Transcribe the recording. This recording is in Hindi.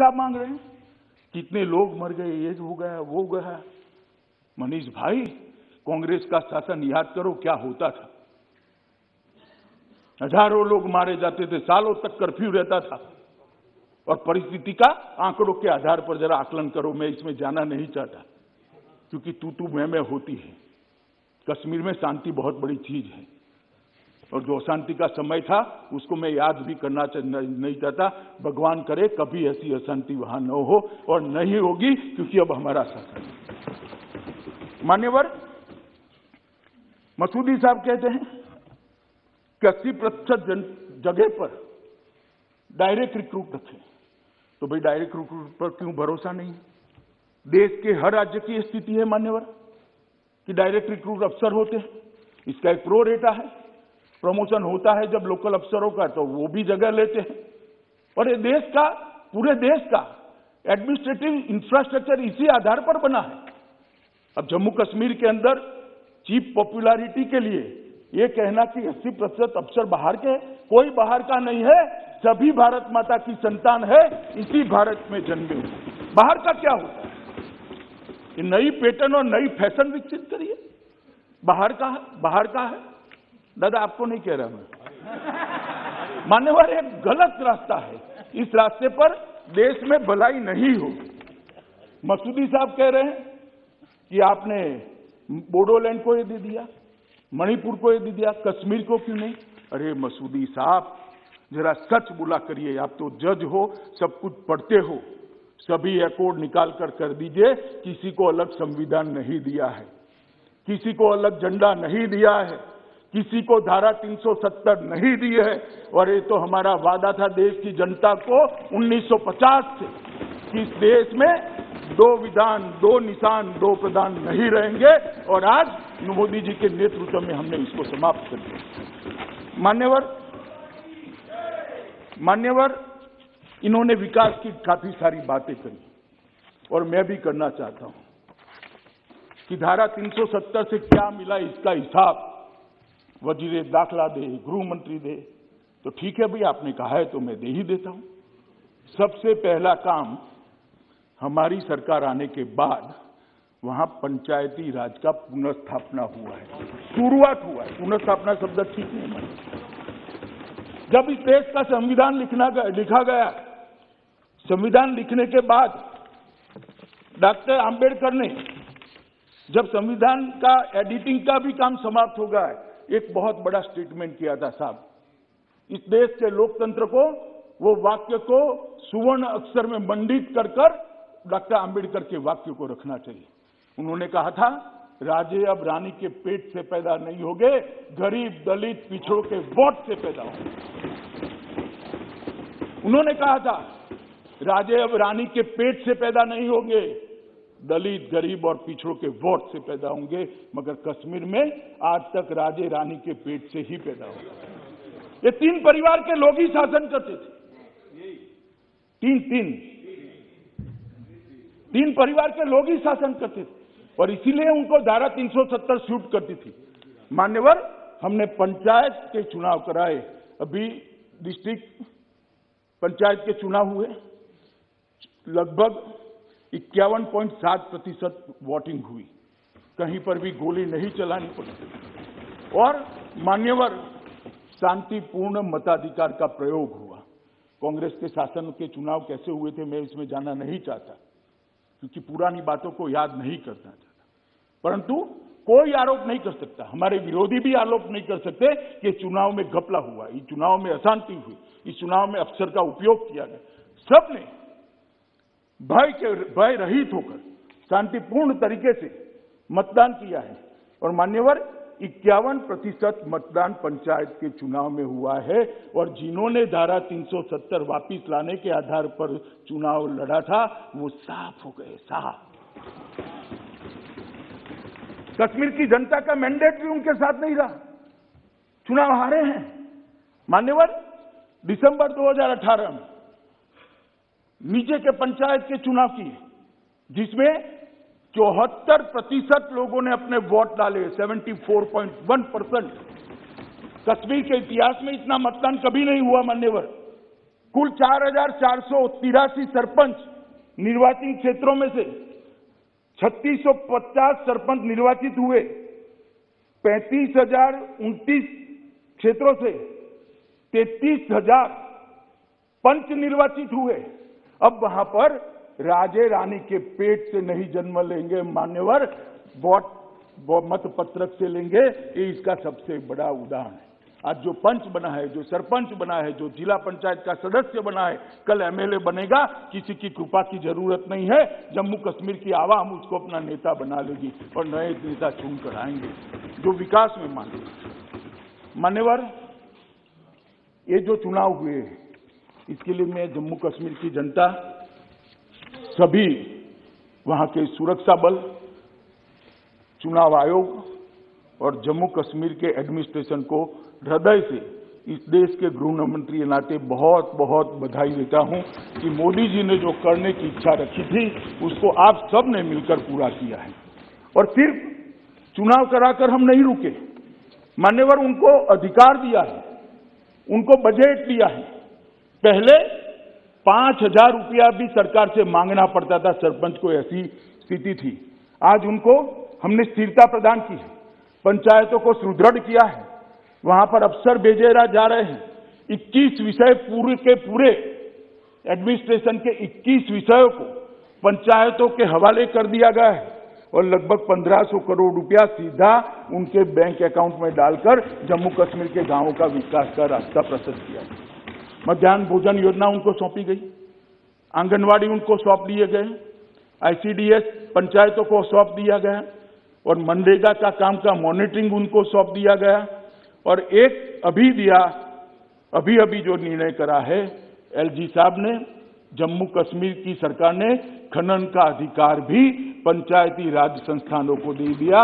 हिसाब मांग रहे हैं, कितने लोग मर गए, ये हो गया वो गया। मनीष भाई, कांग्रेस का शासन याद करो क्या होता था। हजारों लोग मारे जाते थे, सालों तक कर्फ्यू रहता था। और परिस्थिति का आंकड़ों के आधार पर जरा आकलन करो। मैं इसमें जाना नहीं चाहता क्योंकि तू मैं होती है। कश्मीर में शांति बहुत बड़ी चीज है और जो अशांति का समय था उसको मैं याद भी करना नहीं चाहता। भगवान करे कभी ऐसी अशांति वहां न हो और नहीं होगी, क्योंकि अब हमारा शासन। मान्यवर मसूदी साहब कहते हैं कि 80% जगह पर डायरेक्ट रिक्रूट रखें। तो भाई डायरेक्ट रिक्रूट पर क्यों भरोसा नहीं? देश के हर राज्य की स्थिति है मान्यवर कि डायरेक्ट रिक्रूट अफसर होते हैं। इसका एक प्रो रेटा है, प्रमोशन होता है जब लोकल अफसरों का, तो वो भी जगह लेते हैं। और ये देश का, पूरे देश का एडमिनिस्ट्रेटिव इंफ्रास्ट्रक्चर इसी आधार पर बना है। अब जम्मू कश्मीर के अंदर चीफ पॉपुलैरिटी के लिए ये कहना कि 80% अफसर बाहर के, कोई बाहर का नहीं है, सभी भारत माता की संतान है, इसी भारत में जन्मे। बाहर का क्या होता है? ये नई पैटर्न और नई फैशन विकसित करिए। बाहर का है दादा, आपको नहीं कह रहा मैं। मान्यवर एक गलत रास्ता है, इस रास्ते पर देश में भलाई नहीं होगी। मसूदी साहब कह रहे हैं कि आपने बोडोलैंड को ये दे दिया, मणिपुर को ये दे दिया, कश्मीर को क्यों नहीं? अरे मसूदी साहब, जरा सच बोला करिए। आप तो जज हो, सब कुछ पढ़ते हो। सभी अकॉर्ड निकाल कर दीजिए। किसी को अलग संविधान नहीं दिया है, किसी को अलग झंडा नहीं दिया है, किसी को धारा 370 नहीं दी है। और ये तो हमारा वादा था देश की जनता को 1950 से कि इस देश में 2 विधान, 2 निशान, 2 प्रधान नहीं रहेंगे। और आज मोदी जी के नेतृत्व में हमने इसको समाप्त कर दिया। मान्यवर इन्होंने विकास की काफी सारी बातें करी और मैं भी करना चाहता हूं कि धारा 370 से क्या मिला इसका हिसाब वजीर दाखिला दे, गृह मंत्री दे। तो ठीक है भाई, आपने कहा है तो मैं दे ही देता हूं। सबसे पहला काम हमारी सरकार आने के बाद वहां पंचायती राज का पुनर्स्थापना हुआ है, शुरुआत हुआ है। पुनर्स्थापना शब्द ठीक नहीं है। जब इस देश का संविधान लिखा गया, संविधान लिखने के बाद डॉक्टर आंबेडकर ने जब संविधान का एडिटिंग का भी काम समाप्त हो गया, एक बहुत बड़ा स्टेटमेंट किया था साहब, इस देश के लोकतंत्र को, वो वाक्य को सुवर्ण अक्षर में मंडित कर डॉक्टर आंबेडकर के वाक्य को रखना चाहिए। उन्होंने कहा था, राजे अब रानी के पेट से पैदा नहीं होंगे, गरीब दलित पिछड़ों के वोट से पैदा होंगे। उन्होंने कहा था, राजे अब रानी के पेट से पैदा नहीं होंगे, दलित गरीब और पिछड़ों के वोट से पैदा होंगे। मगर कश्मीर में आज तक राजे रानी के पेट से ही पैदा होगा। ये 3 परिवार के लोग ही शासन करते थे। तीन परिवार के लोग ही शासन करते थे और इसीलिए उनको धारा 370 सूट करती थी। मान्यवर, हमने पंचायत के चुनाव कराए। अभी डिस्ट्रिक्ट पंचायत के चुनाव हुए, लगभग 51.7% वोटिंग हुई। कहीं पर भी गोली नहीं चलानी पड़ी और मान्यवर शांतिपूर्ण मताधिकार का प्रयोग हुआ। कांग्रेस के शासन के चुनाव कैसे हुए थे मैं इसमें जाना नहीं चाहता, क्योंकि पुरानी बातों को याद नहीं करना चाहता। परंतु कोई आरोप नहीं कर सकता, हमारे विरोधी भी आरोप नहीं कर सकते कि चुनाव में घपला हुआ, इस चुनाव में अशांति हुई, इस चुनाव में अफसर का उपयोग किया गया। सबने भय रहित होकर शांतिपूर्ण तरीके से मतदान किया है और मान्यवर 51% मतदान पंचायत के चुनाव में हुआ है। और जिन्होंने धारा 370 वापिस लाने के आधार पर चुनाव लड़ा था वो साफ हो गए, साफ। कश्मीर की जनता का मैंडेट भी उनके साथ नहीं रहा, चुनाव हारे हैं। मान्यवर, दिसंबर 2018 में नीचे के पंचायत के चुनाव किए, जिसमें 74% लोगों ने अपने वोट डाले, 74.1%। कश्मीर के इतिहास में इतना मतदान कभी नहीं हुआ मान्यवर। कुल 4,483 सरपंच निर्वाचित क्षेत्रों में से 3,650 सरपंच निर्वाचित हुए। 35,029 क्षेत्रों से 33,000 पंच निर्वाचित हुए। अब वहां पर राजे रानी के पेट से नहीं जन्म लेंगे मान्यवर, मत पत्रक से लेंगे। ये इसका सबसे बड़ा उदाहरण है। आज जो पंच बना है, जो सरपंच बना है, जो जिला पंचायत का सदस्य बना है, कल एमएलए बनेगा। किसी की कृपा की जरूरत नहीं है। जम्मू कश्मीर की आवाम उसको अपना नेता बना लेगी और नए नेता चुन कर आएंगे जो विकास में मानेगा। मान्यवर, ये जो चुनाव हुए इसके लिए मैं जम्मू कश्मीर की जनता, सभी वहां के सुरक्षा बल, चुनाव आयोग और जम्मू कश्मीर के एडमिनिस्ट्रेशन को हृदय से इस देश के गृह मंत्री के नाते बहुत बहुत बधाई देता हूं कि मोदी जी ने जो करने की इच्छा रखी थी उसको आप सब ने मिलकर पूरा किया है। और सिर्फ चुनाव कराकर हम नहीं रुके मान्यवर, उनको अधिकार दिया है, उनको बजट दिया है। पहले 5,000 रुपया भी सरकार से मांगना पड़ता था सरपंच को, ऐसी स्थिति थी। आज उनको हमने स्थिरता प्रदान की है, पंचायतों को सुदृढ़ किया है, वहां पर अफसर भेजे जा रहे हैं। 21 विषय पूरे के पूरे एडमिनिस्ट्रेशन के 21 विषयों को पंचायतों के हवाले कर दिया गया है और लगभग 1,500 करोड़ रुपया सीधा उनके बैंक अकाउंट में डालकर जम्मू कश्मीर के गांवों का विकास का रास्ता प्रशस्त किया। मध्याह्न भोजन योजना उनको सौंपी गई, आंगनवाड़ी उनको सौंप दिए गए, ICDS पंचायतों को सौंप दिया गया और मनरेगा का काम का मॉनिटरिंग उनको सौंप दिया गया। और एक अभी जो निर्णय करा है LG साहब ने, जम्मू कश्मीर की सरकार ने खनन का अधिकार भी पंचायती राज संस्थानों को दे दिया।